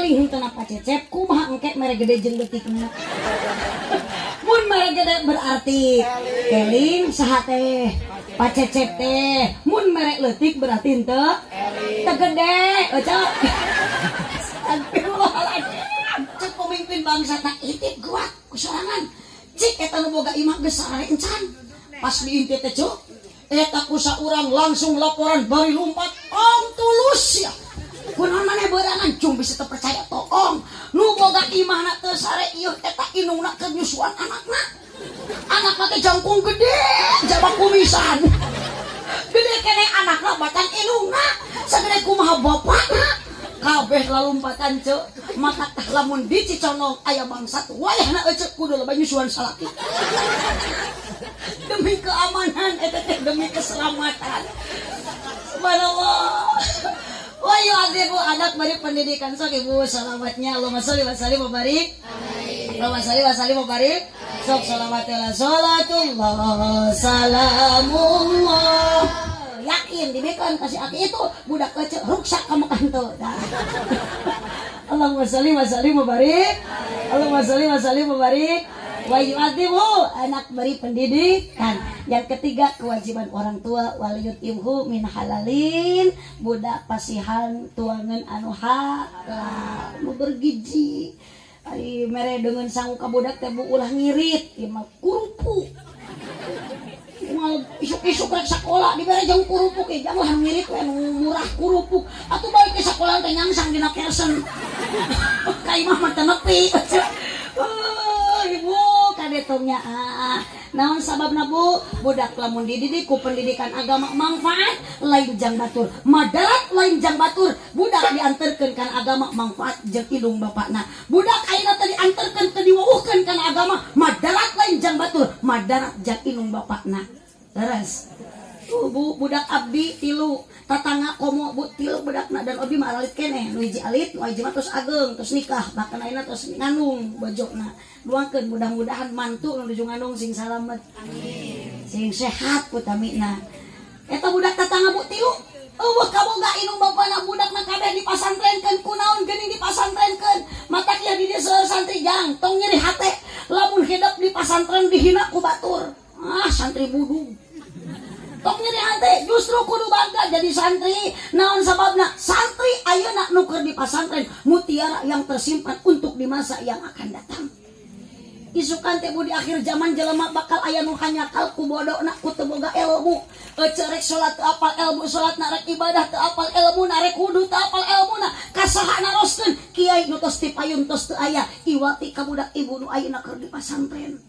keling henteu na pacecep kumaha engke mere gede jeung leutikna. Mun mere gede berarti keling saha teh pacecep teh. Mun mere leutik berarti henteu tegede cok. Cek pemimpin bangsa tak intip kuat kusorangan cik eta nu boga imah geus sarare encan pas diintip teh cuk eta ku saurang langsung laporan bari lumpat om tulus ya kunaon maneh beurangan cung bisa teu percaya tokong nu boga imahna teu sare ieu eta inungna keur nyusuan anakna teh jangkung gede jabak kumisan gede keneh anakna batan inungna sagede kumaha bapakna kabeh lalumpatan ceu maka tah lamun di Ciconong aya bangsat wayahna ecek kudu loba nyusuan salaki demi keamanan eta teh demi keselamatan subhanallah wa yu'adzibu anak bari pendidikan sok ibu salamatnya Allahumma sholli wa sallim wa barik Allahumma sholli wa sallim wa barik sok salamatullah salatullah salamullah yakin dibekon kasih aki itu budak kecil ruksak kamu kanto Allahumma sholli wa sallim wa barik Allahumma sholli wa sallim wa barik wa yu'adzibu anak beri pendidikan. Yang ketiga kewajiban orang tua waliyut ibhu min halalin budak pasihan tuangan anu halal nu bergizi ari mere dengan sangu ka budak teh bu ulah ngirit ieu mah kurupu mal isuk-isuk rek sakola dibere jeung kurupuk ge jangan ngirit we nu murah kurupuk atuh bae ke sakola teh nyangsang dina kersen ka imah mah teu nepi ibu kadetongnya naon sababna bu budak lamun dididik ku pendidikan agama manfaat lain jang batur madarat lain jang batur budak dianterkeun kana agama manfaat jeung ilung bapakna budak ayeuna teh dianterkeun teh diweuhkeun kana agama madarat lain jang batur madarat jeung ilung bapakna leres bu budak abdi tilu tatangga komo bu tilu budakna dan abdi mah alit keneh nu hiji alit nu hiji mah tos ageng tos nikah bahkan ayeuna tos ngandung bojokna duangkeun mudah-mudahan mantu nu nuju ngandung sing salamet amin sing sehat putamina eta budak tatangga bu tilu eueuh kaboga inung bapana budakna kabeh dipasantrenkeun kunaon geuning dipasantrenkeun matak ya di dieu seueur santri jang tong nyeri hate lamun hidup di pasantren dihina ku batur santri budung tong nyeri hate justru kudu bangga jadi santri naon sababna santri ayeuna nu keur di pasantren mutiara yang tersimpan untuk di masa yang akan datang isukan teh di akhir zaman jelema bakal aya nu hanyakal ku bodona ku teu boga ilmu cerek salat teu apal ilmu salatna rek ibadah teu apal ilmuna rek wudu teu apal ilmuna kasaha naroskeun kiai nu tos ti payun tos teu aya iwati ka budak ibu nu ayeuna keur di pasantren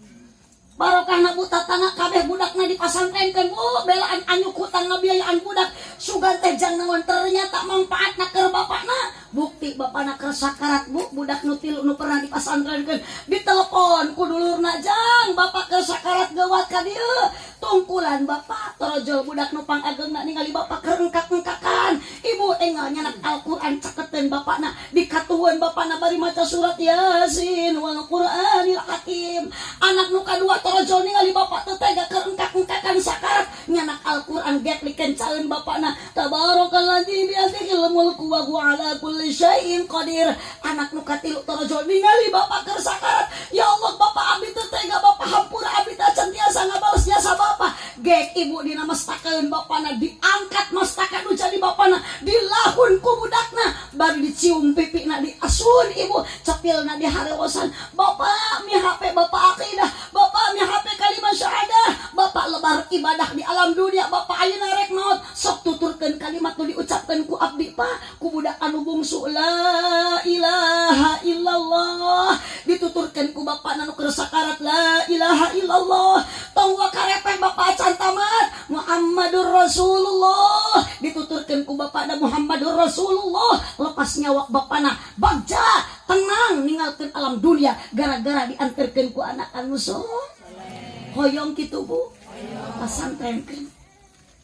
barokahna bu tatangga kabeh budakna di pasantrenkeun bu belaan anyuk hutang ngabiayaan budak sugan teh jang naon ternyata manfaatna keur bapakna bukti bapakna keur sakarat bu budak nu tilu nu pernah di pasantrenkeun ditelepon ku dulurna jang bapak keur sakarat gawat ka dieu tungkulan bapak torojol budak nu pangageungna ningali bapak keur engkak-engkakan ibu enggal nyanak Al-Qur'an caketeun bapakna dikatuhun bapakna bari maca surat Yasin wal Qur'anil Hakim anak nu kadua torojol ningali bapak teu tega keur engkak-engkakan sakarat nyanak Al-Qur'an getlikeun caeun bapakna tabarakalladzi biyadihil mulku wa huwa ala kulli syai'in qadir anak nu katilu torojol ningali bapak keur sakarat ya Allah bapak abdi teu tega bapak hampura abdi teh cantiasa ngabales jasa bapak gek ibu dina mestakeun bapana diangkat mestakan nu jadi bapana dilahun ku budakna bari dicium pipina diasun ibu cepilna diharewosan bapak mi HP bapak akidah bapak mi HP kalimat syahadah bapak lebar ibadah di alam dunia bapak ayeuna rek maot sok tuturkeun kalimat nu diucapkeun ku abdi pak ku budak anu bungsu la ilaha illallah dituturkeun ku bapana nu keur sakarat la ilaha illallah tong wakarepeh bapak acan tamat Muhammadur Rasulullah dituturkeun ku bapana Muhammadur Rasulullah lepas nyawa bapana bagja tenang ninggalkeun alam dunia gara-gara dianterkeun ku anak anu soleh hoyong kitu bu pasantrenkeun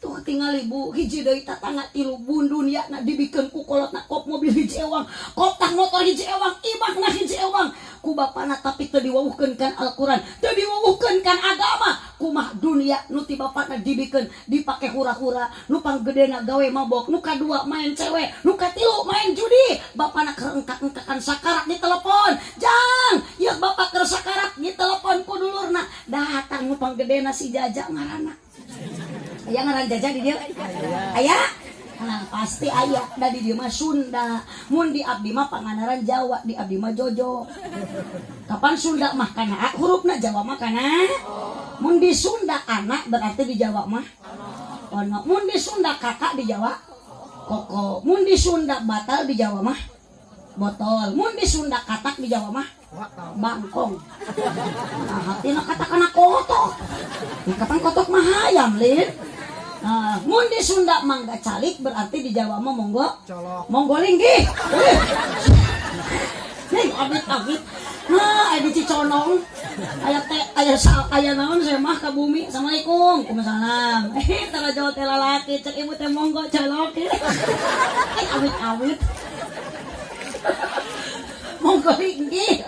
tuh tinggal ibu hiji deui tatangga tilu bun dunia na dibikeun ku kolotna kop mobil hiji ewang kop tah motor hiji ewang imahna hiji ewang ku bapana tapi teu diweuhkeun kan Al-Qur'an teu diweuhkeun kan agama kumah dunia nu ti bapakna dibikeun dipake hura-hura, nu panggedena gawe mabok, nu kadua main cewek, nu katilu main judi, bapakna kerengkak-engkakan sakarat di telepon. Jang, ieu bapak keur sakarat di telepon ku dulurna. Datang nu panggedena si Jaja ngaranna. Aya ngaran Jaja di dieu? Aya? Nah, pasti aya da di dieu mah Sunda. Mun di abdi mah panganaran Jawa, di abdi mah Jojo. Kapan Sunda mah kana hurufna, Jawa mah kana. Mun di Sunda anak berarti di Jawa mah ono. Mun di Sunda kakak di Jawa koko. Mun di Sunda batal di Jawa mah botol. Mun di Sunda katak di Jawa mah bangkong. Nah, hatina katakana kotok. Kapan kotok mah hayam lin. Nah, mun di Sunda mangga calik berarti di Jawa mah monggo monggo linggih. Nih abit-abit. Nah, aya di Ciconong. Aya naon saya mah ka bumi. Assalamualaikum. Waalaikumsalam. Tara Jawa teh lalaki cek ibu teh monggo colok. Abit-abit. Monggo linggih.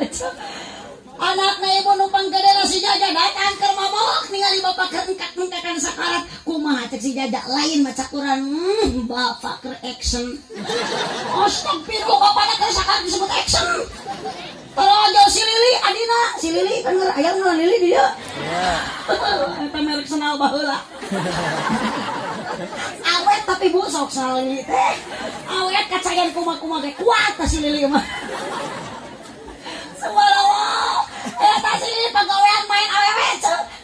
Anakna ibu nu panggedena si Jaja datang keur mabok ningali bapak kerengkak-engkakan sakarat. Kumaha cek si Jaja lain maca Quran. Bapak keur action. Astagfirullah, bapakna keur sakarat disebut action. Tarajo si Lili adina, si Lili kan aya ngaran Lili di dieu. Eta merek senal baheula. Awet tapi busok senal Lili teh. Awet kacayan kumaha-kumaha ge kuat si Lili mah. Subhanallah. Eta si Lili pagawean main awewe.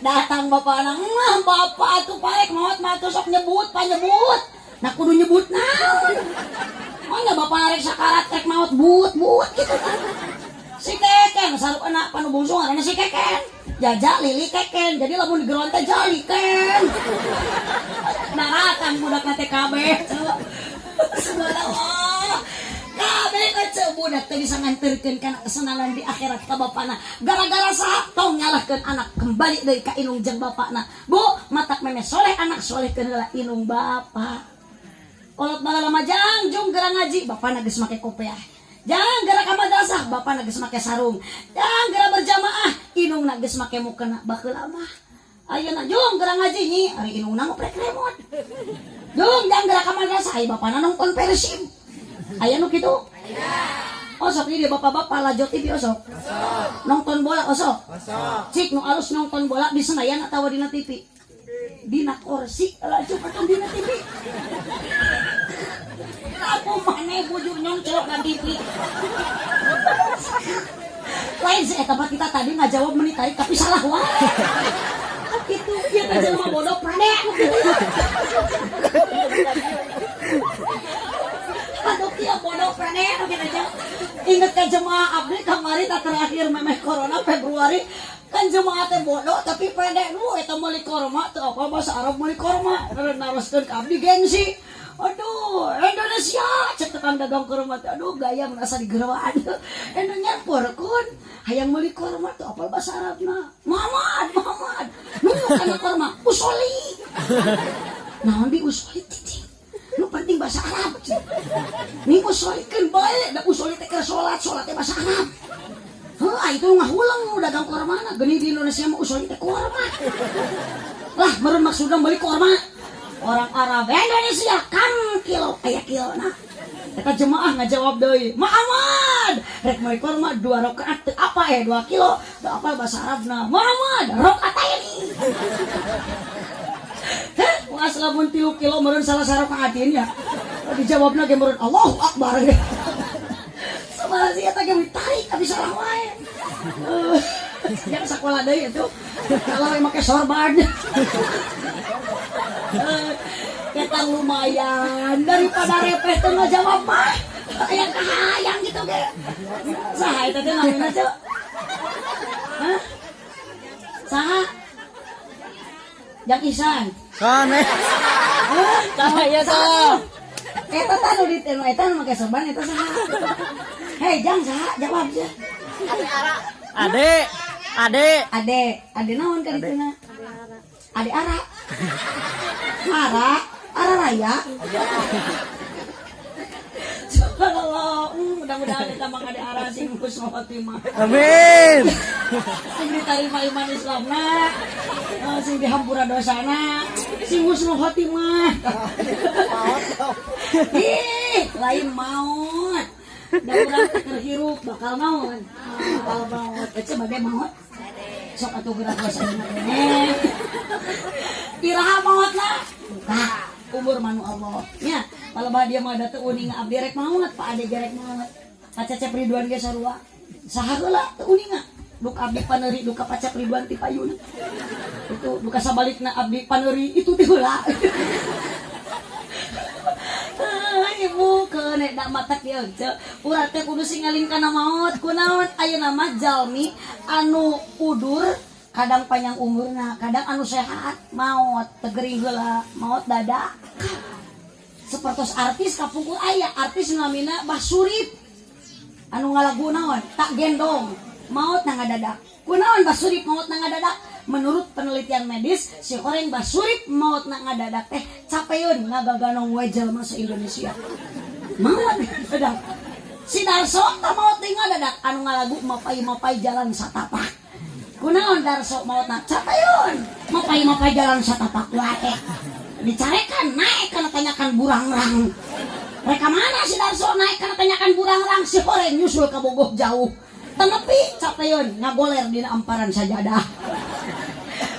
Datang bapakna, bapak atuh parek maot mah atuh sok nyebut, panyebut. Nah kudu nyebut naon. Mangga bapak rek sakarat rek maot but gitu kan. Si Keken sarup anak panu bungsu ngaranna si Keken. Jaja Lili Keken. Jadi lamun digeron teh Jali Ken. Naratan budak teh kabeh. Subhanallah. Kabeh kece budak teh bisa nganterkeun kana kesenangan di akhirat ka bapana. Gara-gara saha tong nyalahkeun anak kembali deui ka inung jeung bapana. Bu, matak memeh soleh anak solehkeun heula inung bapa. Kolot baheula mah jang jung geura ngaji, bapana geus make kopiah. Jangan gerak ke madrasah, bapak geus make sarung. Jangan gerak berjamaah, inungna geus make mukena baheula mah. Ayeuna jung gerak ngaji nyi, ari inungna ngoprek remote. Jung jangan gerak ke madrasah, ai bapana nonton Persib. Aya nu kitu? Aya. Osok ieu bapak-bapak Lajo TV osok. Nonton bola osok. Cik nu alus nonton bola di Senayan atawa dina TV? Dina kursi, Lajo atau dina TV? Aku maneh bujur nyongcok ka TV. Lain si eta kita tadi ngajawab menit tapi salah wae. Kitu ieu teh jelema bodoh prade. Aduh kieu bodoh prade kitu aja. Ingat ka jemaah abdi kamari tak terakhir memeh corona Februari. Kan jemaah teh bodoh tapi pede nu eta meuli korma teu apa bahasa Arab meuli korma. Naroskeun ka abdi gengsi. Aduh, Indonesia cek tukang dagang kurma teh. Aduh, gaya merasa digerawaan. Enu nyamporkeun hayang meuli kurma teh apal bahasa Arabna. Muhammad. Nu kana kurma usoli. Naon di usoli teh? Nu penting bahasa Arab. Ning usolikeun bae, da usoli teh keur salat teh bahasa Arab. Heuh, itu ngahulang dagang kurmana. Geni di Indonesia mah usoli teh kurma. Lah, meureun maksudna meuli kurma. Orang Arab Indonesia kan kilo aya kilona. Eta jemaah ngajawab deui, Muhammad rek moe kurma 2 rakaat teu apa 2 kilo teu apa bahasa Arabna. Muhammad rakaataini. Wah lamun 3 kilo meureun salah sarokaatin ya. Dijawabna ge meureun Allahu Akbar. Sabaraha sih eta ge tarik tapi salah wae. Yang sekolah deui atuh. Kalau make sorban. Kita lumayan daripada repeh tuh ngejawab mah yang kahayang gitu ge. Saha eta teh namina ceu? Hah? Saha? Yang Isan. Sana. Hah? Cahaya tuh. Eta teh nu ditenu eta nu make sorban eta saha? Hei, jang saha? Jawab aja. Ade naon ka dituna? Ade Ara. Ara raya. Allah, mudah-mudahan kita maka di arah sing husnul khotimah. Amin. Sing diterima iman Islamna, sing dihampura dosana, sing husnul khotimah. Ih, lain maut. Da urang terhirup bakal maut. Bakal maut. Ece bade maut. Sok atuh gerak dosana teh. Iraha mautna? Buka. Umur manu Allah nya kalau dia mah datang uning abdi rek maut Pak Ade gerek maut Pacecep Ridwan ge sarua sahageula teu uninga duk abdi paneuri duka Pacep Ridwan ti payun itu duka sabalikna abdi paneuri itu ti heula ibu kenek dak matak ieu ceu urang teh kudu singalin kana maut kunaon ayeuna mah jalmi anu udur kadang panjang umurna, kadang anu sehat maut tegering heula maut dadak sepertos artis kapungkur aya artis namina Basurip anu ngalagu naon tak gendong maut na ngadadak kunaon Basurip maut na ngadadak menurut penelitian medis si orang Basurip maut na ngadadak teh capeun ngagaganong we jelema se Indonesia maut dadak si Darso teh maut teh ngadadak anu ngalagu mapai-mapai jalan satapak kunaon Darso mautna capeun mapai-mapai jalan satapak wae dicarekan naik kana tanyakan burangrang mereka mana si Darso naik kana tanyakan burangrang si horeng nyusul ka bogoh jauh tenepi capeun ngagoler dina amparan sajadah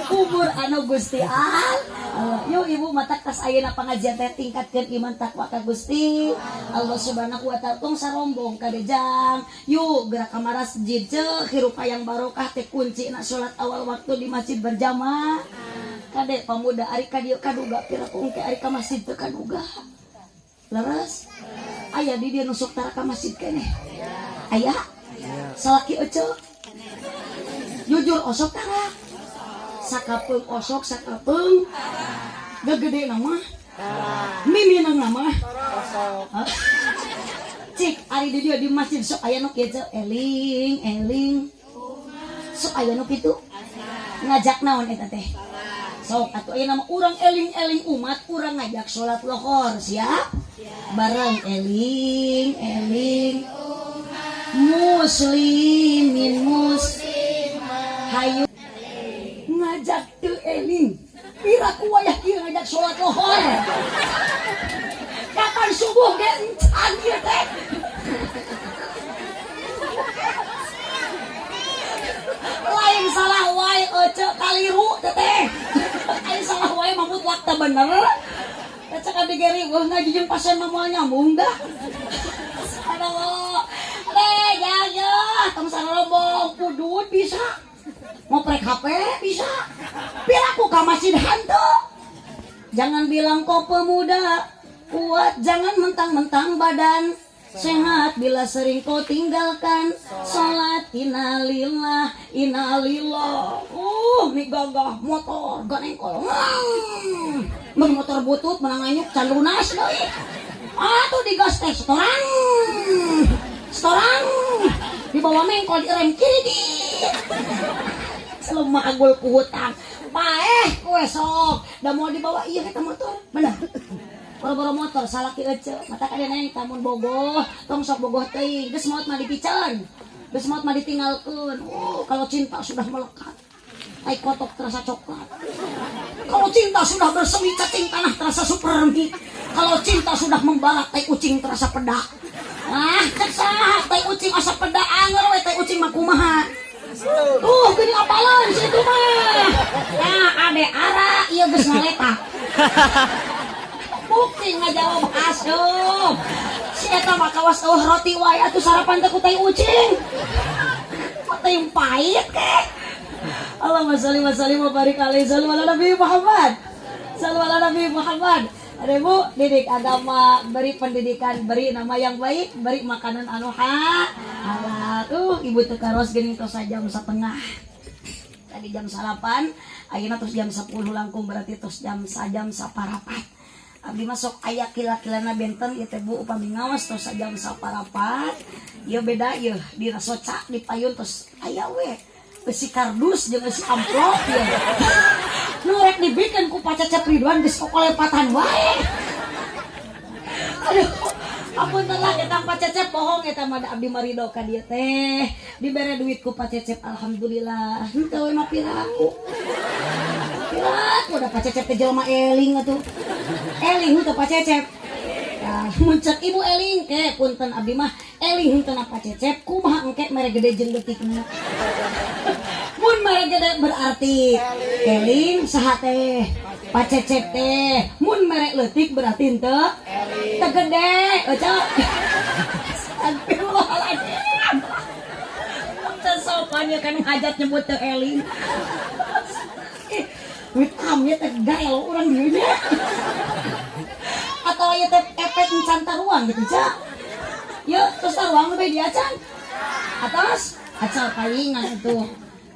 umur anu Gusti Allah yuk ibu mata kas ayeuna pangajian teh tingkatkeun iman takwa ka Gusti Allah Subhanahu wa taala tong sarombong kadejang yuk gerak ka masjid ceuh hirup hayang barokah teh kuncina salat awal waktu di masjid berjamaah kade pamuda ari ka dieu kaduga pira kungke ari ka masjid teu kaduga leres aya di dieu nusuk tara ka masjid keneh aya salaki euceuk jujur osok tara sakapeung osok sakapeung gegede nama miminang nama cik ari di dieu di masjid sok aya nu kieu eling sok aya nu kitu ngajak naon eta teh sok atuh aya nama urang eling umat urang ngajak salat lohor siap bareng eling muslimin hayu ngajak teu eling piraku wayah kieu ngajak salat lohor kapan subuh ge encan ieu teh lain salah wae ece kaliru teh lain salah wae mah mutlak teh bener ece ka digeri weuh ngaji jeung pasien mah moal nyambung dah aduh jaga tong sarombong pudut bisa ngoprek HP bisa piraku ka masjid hantu jangan bilang kau pemuda kuat jangan mentang-mentang badan sehat bila sering kau tinggalkan salat innalillah nih gagah motor ganeng kolong mun motor butut menang anyuk can lunas deui atuh digas teh setoran dibawa mengkol direm kiri di selama agul ku hutang paeh kue sok da mau dibawa iya kita motor bener boro-boro motor salaki ece mata kadena yang tamun bogoh tong sok bogoh teuing geus maot mah dipican geus maot mah ditinggalkeun kalau cinta sudah melekat ai kotok terasa coklat kalau cinta sudah bersemi cacing tanah terasa supermi kalau cinta sudah membalat tai ucing terasa pedak cek saha tai ucing asa pedak anger we tai ucing mah kumaha gini apalan situ mah ade ara ieu geus ngaletak bukti ngajawab asup si eta mah kawas roti wae atuh sarapan teh ku tai ucing teh pahit keh Allahumma sholli wa sallim wa barik alaihi sallu ala nabi Muhammad ada bu didik agama beri pendidikan beri nama yang baik beri makanan anu halal ibu teu karos geuning tos jam 1:30 tadi jam 8 ayeuna tos jam 10 langkung berarti tos jam saparapat abdi masuk aya kila-kilana benten ieu teh bu upami ngawas tos jam saparapat ieu beda ieu dina soca di payun tos aya we besi kardus jeung besi amplop ieu nu rek dibikin ku Pacecep Ridwan geus kokolepatan wae aduh Ampun lah kita Pak Cecep bohong eta mah abdi marido ka dieu teh. Dibere duit ku Pak Cecep alhamdulillah. Henteu mah piraku. Piraku da Pak Cecep teh jelema eling atuh. Eling teh Pak Cecep. Ya, muncul ibu eling ke punten abdi mah eling henteu na Pak Cecep kumaha engke mere gede jeung leutikna. Mun mere gede berarti eling saha teh Pak Cecep teh mun mere leutik berarti henteu teu gede euca. Astagfirullahaladzim. Teu sopan ya kan hajat nyebut teu eling. Wit amnya teh gael urang dieu nya. Atau ya teh efek encan taruang gitu ca. Ya terus taruang lebih dia can. Atas acal palingan itu.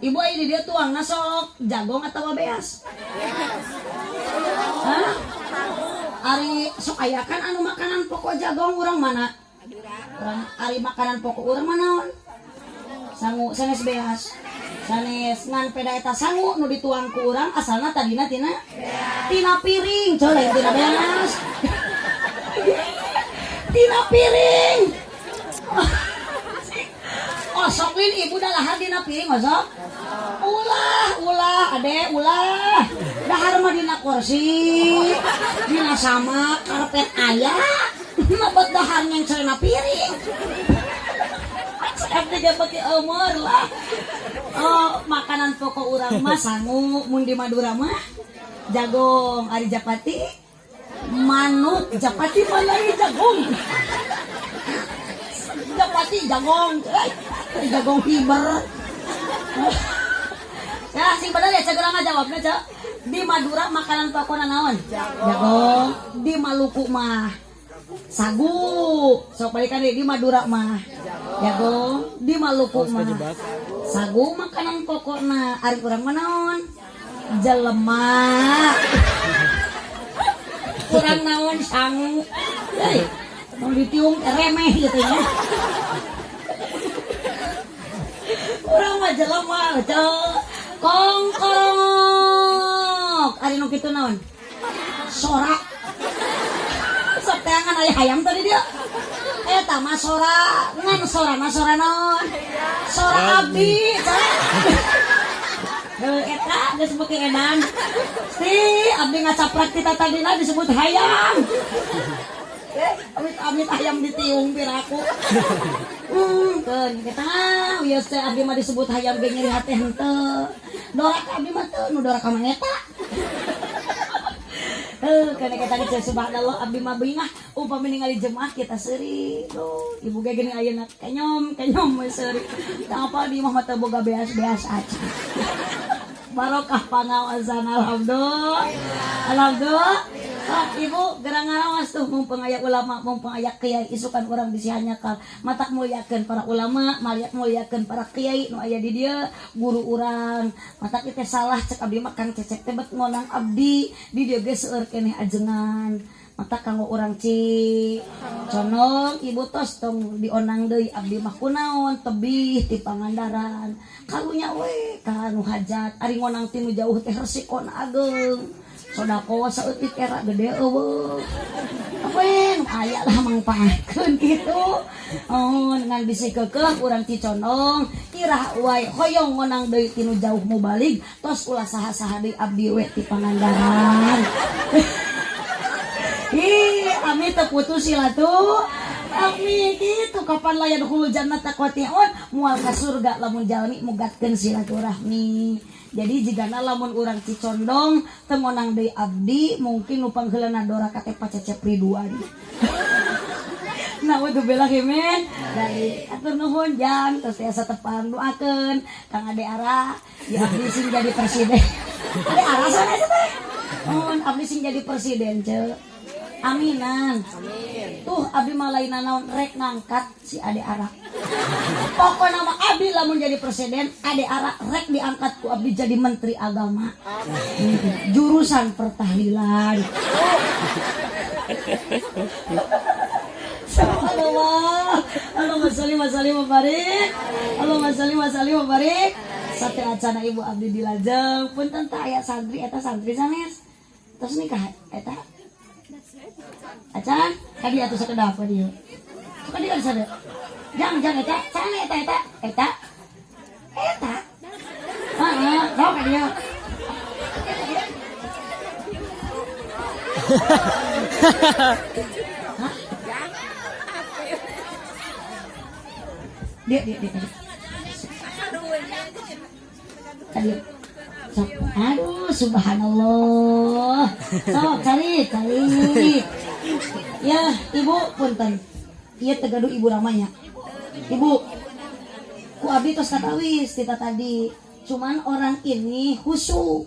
Ibu ai di dia tuang sok jagong atau beas. Hah? Ari sok ayakan anu makanan pokok jagong urang mana? Urang ari makanan pokok urang manaon? Sangu sanes beas. Sanes ngan peda eta sangu nu dituang ku urang asalna tadina tina piring coy lain tina beas. Tina piring. Oh soklin ibu dah lahar dina piring masuk. Ulah ade ulah. Dahar mah dina kursi. Dina sama karpet aya. Mabot dahar yang cerena piring. Abdi ge beki umur lah. Oh, makanan pokok urang mah sangu mun di Madura mah jagong ari japati. Manuk japati malai jagong. Japati jagong. Jagong hiber. Ya sing bener ya cegera ngajawabna cek. Di Madura makanan pokokna naon? Jagong. Di Maluku mah sagu. Sok balikan di Madura mah jagong. Di Maluku mah sagu makanan pokokna. Ari urang mah naon? Jelema. Kurang naon sangu. Hei, mau ditiung remeh gitu ya. Kurang mah jelema, kongkorok. Ari nu kitu naon? Sorak. Sok teangan aya hayam tadi dia. Eta mah sora, ngan sorana sora naon? Sora abdi. Eta disebut edan. Si abdi ngacaprak kita tadina disebut hayam. Amit hayam ditiung piraku. Keun kita wios teh abdi mah disebut hayam ge nyeri hate henteu. Dorak abdi mah teu nu dorak ka eta. Karena kita di subhanallah abdi mah beungah upami ningali jemaah kita seuri. Ibu ge geuning ayeuna kenyom we seuri. Tang apa di mah teu boga beas-beas aja. Barokah pangawasan alhamdulillah. Alhamdulillah. Ibu gerang ngarawas tuh mumpung aya ulama, mumpung aya kiai isukan urang disihanyakan. Matak mulyakeun para ulama, mulyakeun para kiai nu aya di dieu, guru urang. Matak teh salah cek abdi mah Kang Cecep teh bet ngonang abdi di dieu ge seueur keneh ajengan. Mata kanggo urang ci conong ibu tos tong dionang deui abdi mah kunaon tebih ti Pangandaran karunya we ka nu hajat ari ngonang ti nu jauh teh resikona ageng sodako saeutik era gede eueuh awen aya lah mangpaatkeun kitu dengan bisi keukeuh urang ti condong irah wae hoyong ngonang deui ti nu jauh mubalik tos ulah saha-saha deui abdi we ti Pangandaran. Ami terputus sila tuh. Ami gitu kapan layan hulu jannat takwatiun mual ka surga lamun jalmi mugatkeun silaturahmi. Jadi jigana lamun urang Cicondong teu ngonang deui abdi mungkin nu pangheulana dora ka teh Pak Cecep Ridwan. Nah, udah bela kemen dari atur nuhun jang terus asa tepang doakeun Kang Ade Ara ya abdi sing jadi presiden. Ade Ara sana teh. Abdi sing jadi presiden ce. Aminan. Amin. Tuh abdi mah lainna naon rek ngangkat si Ade Ara. Pokona mah abdi lamun jadi presiden, Ade Ara rek diangkat ku abdi jadi menteri agama. Jurusan pertahlilan. Subhanallah. Allahumma sholli wa sallim wa barik. Allahumma sholli wa sallim wa barik. Sate acana ibu abdi dilajeng punten teh aya santri eta santri sanes. Terus nikah eta Acan, kadi atuh sakedap dia. Suka dia sadar. Jangan eta, sana eta. Tahu kan dia? Dia. Tadi. Sok, aduh, subhanallah. Sok, cari. Ya, ibu punten. Iya tegaduh ibu ramanya. Ibu, ku abdi tos katawis kita tadi. Cuman orang ini khusyuk,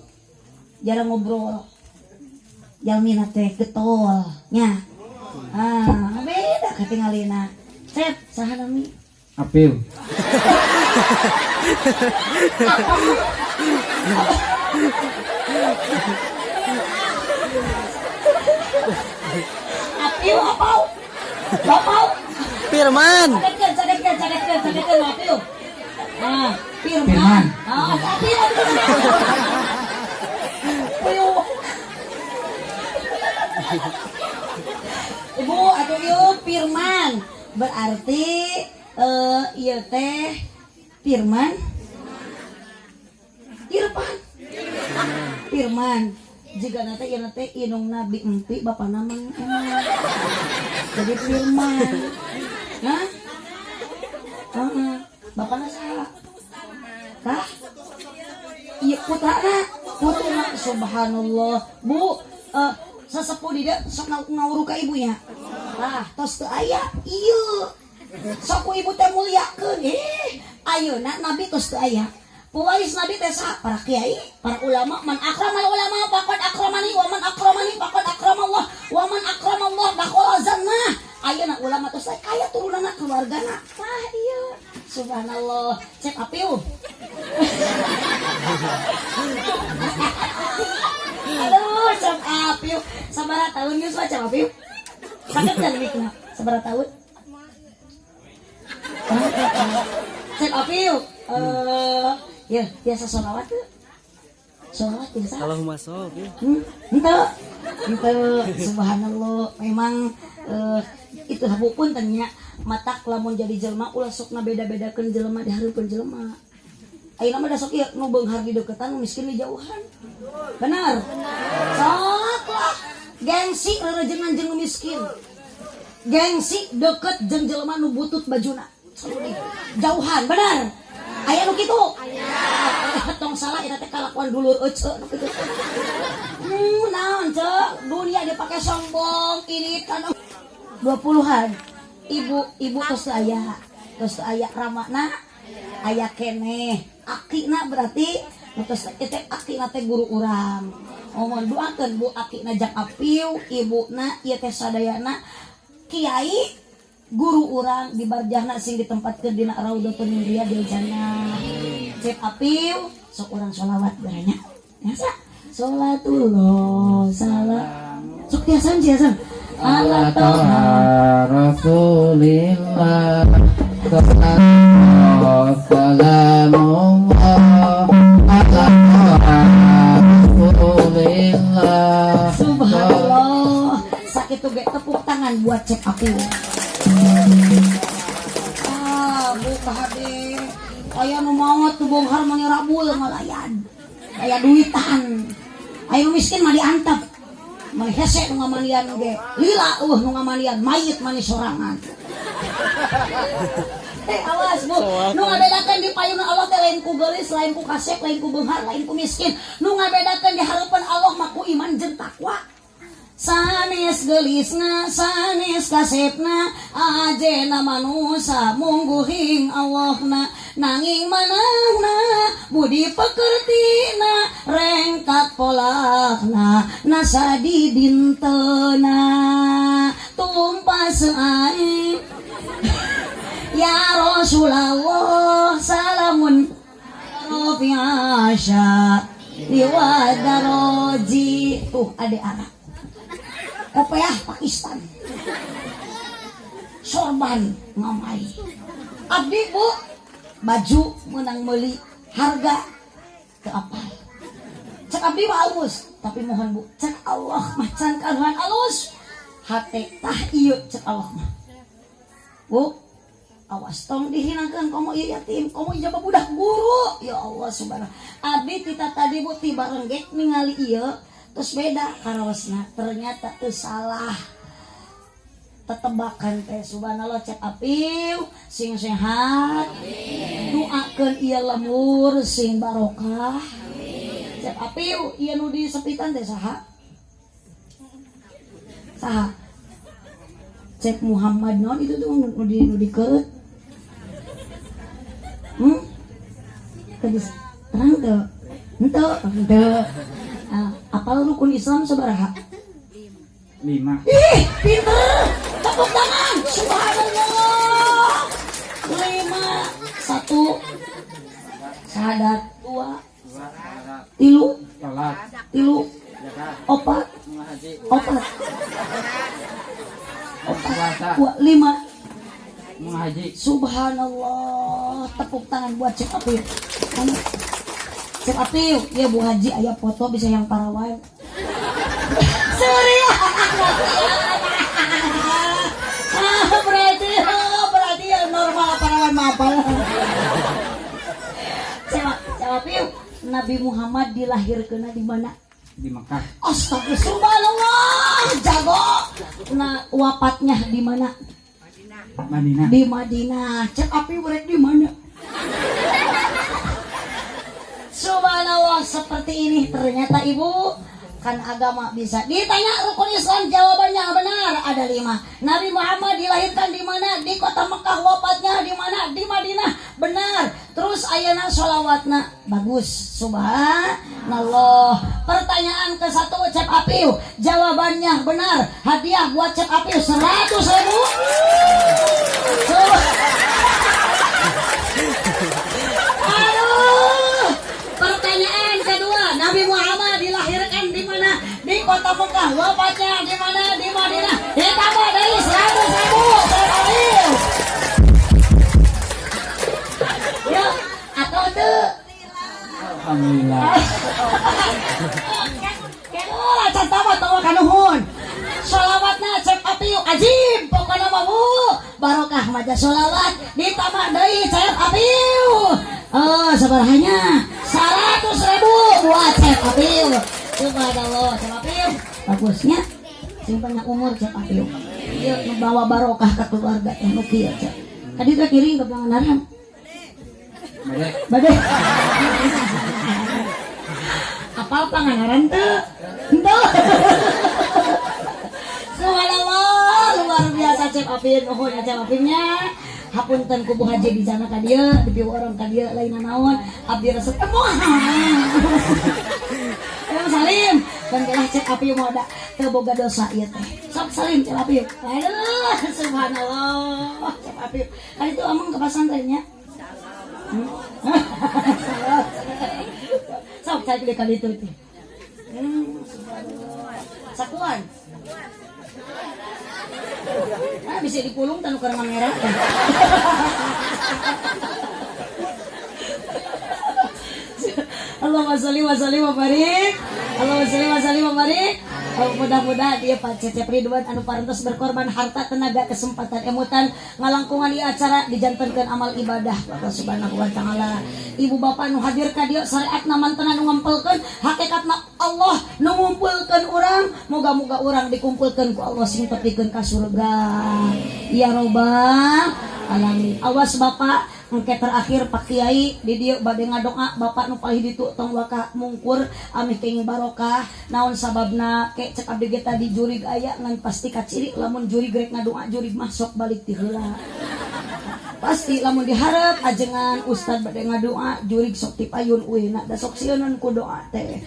jarang ngobrol. Jalmina teh getol, nya. Beda katingalina. Cep, saha nami? Apil. Apil apau? Firman. Cadekeun apil. Firman. Apil. Ibu, atuh ieu Firman. Berarti ieu teh Firman. Firman. Jika nanti ieu teh inung nabi empi bapa nama jadi Firman. Hah? Bapana saha? Kah? Iya putrana subhanallah. Bu, sesepuh dia sok ngawuru ka ibu ya. Tos teu aya ieu. Sok ibu teh mulyakeun. Ayeuna nabi tos teu aya. Pewaris nabi teh saha? Para kiai, para ulama. Man akramal ulama faqad akramani wa man akramani faqad akramallah wa man akramallah dakhala jannah. Ayeuna ulama tos aya turunana keluargana. Ieu. Subhanallah. Cek apiu. Aduh, cek apiu. Sabaraha tahun geus cek apiu? Sakit dan mikna. Sabaraha tahun? Cek apiu. Ya, biasa sholawat tuh. Sholawat biasa. Kalau masuk ya. Ente, subhanallah. Memang itu habukun tanya matak lamun jadi jelema ulah sokna beda-bedakeun jelema di hareupeun jelema. Ayeuna mah da sok ieu nu beunghar di deukeutan nu miskin di jauhan. Benar. Sok lah. Gengsi reurejengan jeung nu miskin. Gengsi deket jeung jelema nu butut bajuna. Jauhan, benar. Aya nu kitu? Aya. Tong salah eta teh kalakuan dulur ece nu kitu. Naon cek? Dunia dipake sombong, irit anu 20-an. Ibu tos teu aya ramana aya keneh. Akina berarti tos teh akina teh guru urang. Mohon doakeun Bu akina jak apiu, ibuna ieu teh sadayana kiai guru urang di barjahna sing ditempatkeun dina Raudhatun min Riyadil Jannah. Cek apiu sok urang sholawat baranya. Biasa. Sholatullah salam. Sok tiasan ala toha Rasulillah salamullah ala toha Rasulillah. Subhanallah. Sakitu ge tepuk tangan buat cek apiu. Bu kahade aya nu maot tu bongkar mani rabul ngalayan. Aya duitan. Aya nu miskin mah diantep. Mani hese nu ngamanian ge. Lila nu ngamanian mayit mani sorangan. Awas Bu, nu ngabedakeun di payuna Allah teh lain ku geulis, lain ku kasep, lain ku beunghar, lain ku miskin. Nu ngabedakeun di hareupeun Allah mah ku iman jeung takwa. Sanes gelisna, sanes kasepna, ajena manusa mungguhing Allahna, nanging manahna budi pekertina, rengkat polakna, nasadi dintena, tumpah seaing. Ya Rasulullah salamun fi asya liwadaroji. Ade Arab Kopiah Pakistan sorban ngamai abdi Bu baju menang meuli harga teu apal cek abdi mah alus tapi mohon Bu cek Allah macan karuan alus hate tah ieu cek Allah mah Bu, awas tong dihinakeun komo ieu yatim, komo jaba budak guru. Ya Allah subhanahu. Abdi tita tadi Bu ti barenggek ningali ieu terus beda karaosna. Ternyata teu salah. Tetebakan teh subhanallah cek apiu sing sehat. Doakeun ieu lemur sing barokah. Cek apiu ieu nu di sepitan teh saha? Saha? Cek Muhammad non itu tuh nu di keut. Tadi terang tuh. Henteu. Apal rukun Islam sabaraha? 5. Ih, pinter. Tepuk tangan. Subhanallah. 5. 1. Syahadat. 2. 3. Salat. 3. 4. Haji. 4. Puasa. 5. Haji. Subhanallah. Tepuk tangan buat Cek Apil. Cek Apil, ya Bu Haji aya foto bisa yang parawan. Surya. berarti yang normal parawan mapal. Cek Apil, Nabi Muhammad dilahirkeun di mana? Di Mekah. Astagfirullah, jago. Nah, wafatnya di mana? Madinah. Di Madinah. Cek Api berek di mana? Subhanallah, seperti ini ternyata Ibu kan agama bisa ditanya rukun Islam, jawabannya benar ada 5. Nabi Muhammad dilahirkan di mana? Di kota Mekah. Wafatnya di mana? Di Madinah. Benar. Terus ayana sholawatna bagus. Subhanallah. Pertanyaan ke-1 Cep Apiu, jawabannya benar. Hadiah buat Cep Apiu 100.000. Aduh. Pertanyaan kedua, Nabi Muhammad dilahirkan di mana? Di kota Mekah. Wafatnya di mana? Di Madinah. Ditambah dari 100.000. Ya, atau itu? Alhamdulillah. Kemulah cantama tawa kanuhun. Sholawatna Cep Apiu ajib pokoknya mah Bu. Barokah maja sholawat ditambah deui Cep Apiu. Oh, sabarahanya 100.000 buat Cep Apiu. Subhanallah, Cep Apiu. Bagusnya simpannya umur Cep Apiu. Ieu membawa barokah ke keluarga teh nu kieu Cep. Tadi teh kiring ke Pangandaran. Bade. Apal Pangandaran teu? Henteu. Subhanallah, luar biasa Cep Apin. Nuhun ya Cep Apinnya. Hapunten ku Bu Haji di sana ka dieu, di orang ka dieu lain naon. Abdi resep Salim, dan kelah Cep Api mau ada teu boga dosa ieu teh. Sok salim Cep Api. Aduh, subhanallah. Cep Api. Ari itu amang ke pesantrennya. Sok cai di kali itu teh. Sakuan. Bisa dipulung tanu keur merah. Allahumma sholli wa sallim wa barik. Allahumma sholli wa sallim wa barik. Mudah-mudahan dia Pak Cecep Ridwan anu parantos berkorban harta, tenaga, kesempatan, emutan ngalangkungan di acara dijantankeun amal ibadah Allah Subhanahu wa taala. Ibu bapak nu hadir ka dieu syariatna mantena nu ngampelkeun hakikatna Allah nu ngumpulkeun urang, moga-moga urang dikumpulkeun ku Allah sing tepikeun ka surga. Ya Rabbal alamin. Awas bapak engke terakhir Pak Kiai di dieu bade ngadoa bapak nu palih ditu tong waka mungkur amih teuing barokah naon sababna ke cek abdi ge tadi jurig aya ngan pasti kaciri lamun jurig rek ngadoa jurig mah sok balik ti heula pasti lamun diharap ajengan ustad bade ngadoa jurig sok ti payun ueuna da sok sieun ku doa teh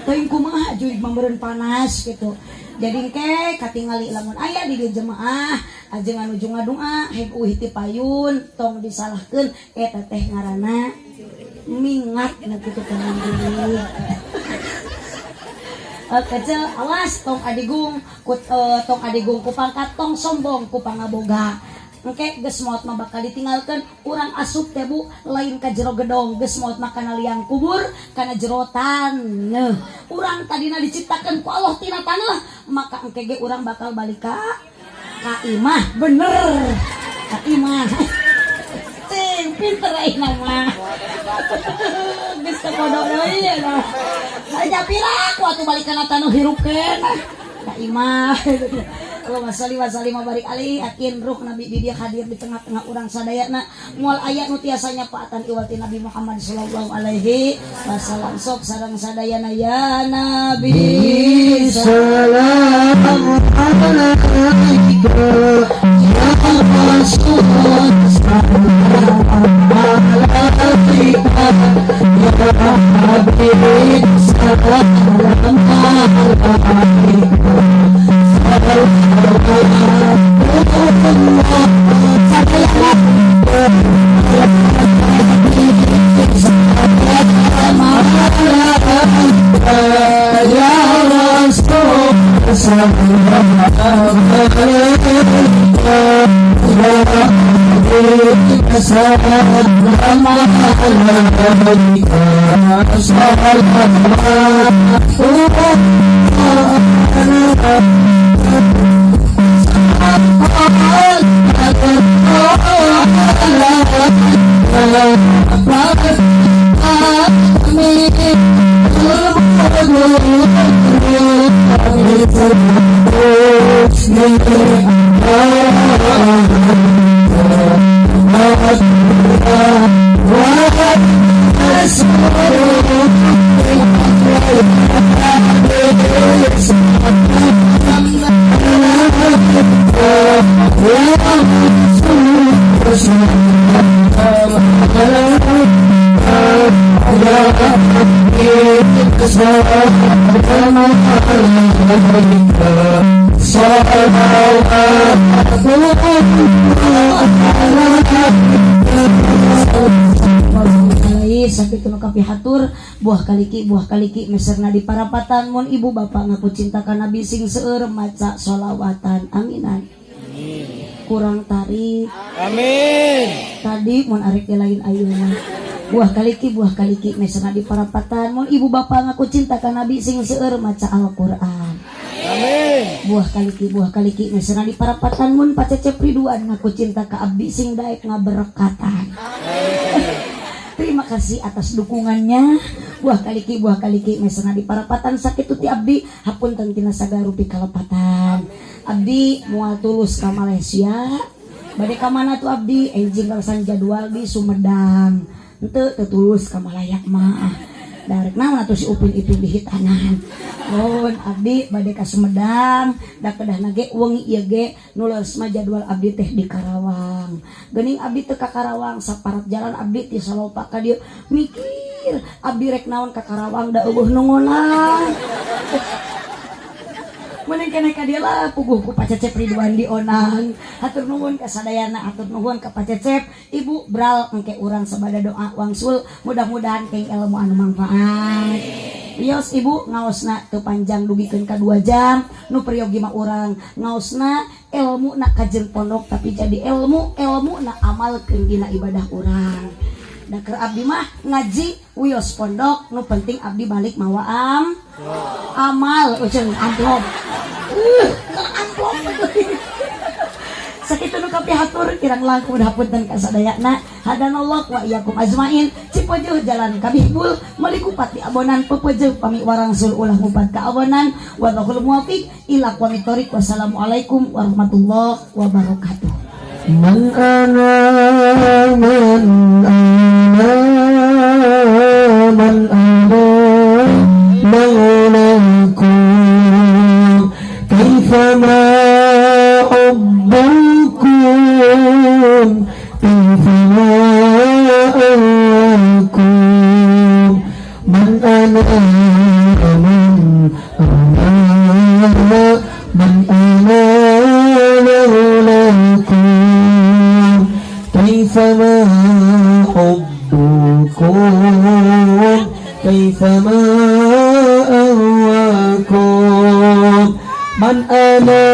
teuing kumaha jurig mameureun panas gitu. Jadi ke katingali lamun aya di dieu jemaah ajengan ujung ngadoa heg eueuh ti payun tong disalahkeun eta teh ngaranna mingat na kitu kana deui. Kecil awas tong adigung ku pangkat tong sombong ku pangaboga. Engke geus maot mah bakal ditinggalkeun urang asup teh Bu lain ka jero gedong geus maot mah kana liang kubur kana jerotan. Urang tadina diciptakeun ku Allah tina taneuh maka engke ge urang bakal balik ka imah bener. Imah. Cing, pinter ay nama. Gusto ko daw ya no. Saja pila ku atuh balikan tanu hirupkeun. Ka Imah. Allahumma sholli wa sallim wa barik alaihi akin ruh Nabi di dia hadir di tengah-tengah urang sadayana moal aya nu tiasa nyapaatan iwati Nabi Muhammad sallallahu alaihi wasallam sok sareng sadayana ya Nabi salam alaika ya Rasul salam alaika ya Habib salam alaika sakit nu kapihatur buah kaliki meserna di parapatan mun ibu bapak ngaku cinta ka Nabi sing seueur maca sholawatan aminan kurang tarik amin tadi mun arek lain ayeuna buah kaliki meserna di parapatan mun ibu bapak ngaku cinta ka Nabi sing seueur maca Al-Qur'an amin buah kaliki meserna di parapatan mun pacecep Ridwan ngaku cinta ka abdi sing daek ngaberkatan terima kasih atas dukungannya buah kaliki meserna di parapatan sakit tuti abdi hapunten tina sagarupi kalepatan abdi moal tulus ka Malaysia bade ka mana tuh abdi enjing kalasan jadwal di Sumedang henteu tulus ka Malayak mah darek naon atuh si Upin Ipin di hitanan mun abdi bade ka Sumedang da kedahna ge wengi ieu ge nulis mah jadwal abdi teh di Karawang geuning abdi teu ka Karawang saparat jalan abdi ti Salopa ka dieu mikir abdi rek naon ka Karawang da eueuh nungonan mending kene ka dieu lah puguh ku Pacecep Ridwan di Onang hatur nuhun ka sadayana hatur nuhun ka Pacecep ibu bral engke urang sabada doa wangsul mudah-mudahan keng ilmu anu manfaat Ios ibu ngaosna teu panjang dugikeun ka 2 jam nu priyogi mah urang ngaosna ilmu na kajen pondok tapi jadi ilmu na amalkeun dina ibadah urang da keur abdi mah ngaji wios pondok nu penting abdi balik mawa amal uceun amplop amplop sakitu nu kapihatur kirang langkung hapunten ka sadayana hadanallah wa iyyakum ajmain cipeujuh jalan kabihbul meuli kupati abonan pepeujuh pami warangsul ulah ngupat ka abonan wallahul muwaffiq ila aqwamit thoriq wassalamualaikum warahmatullahi wabarakatuh man ana مولاكم كيفما حبكم كيفما أراكم من أنا لولاكم كيفما حبكم كيفما أهواكم من أنا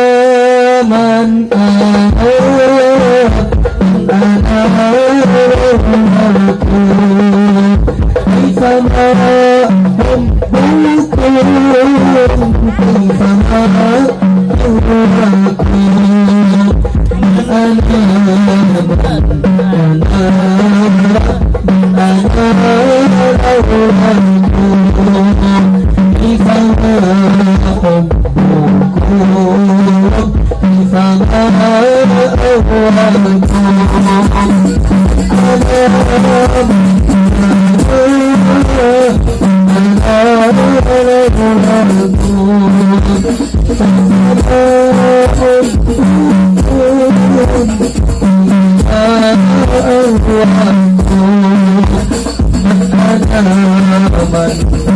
كيفما حبكم كيفما أهواكم من أنا كيف ما حبكم كيف ما أهواكم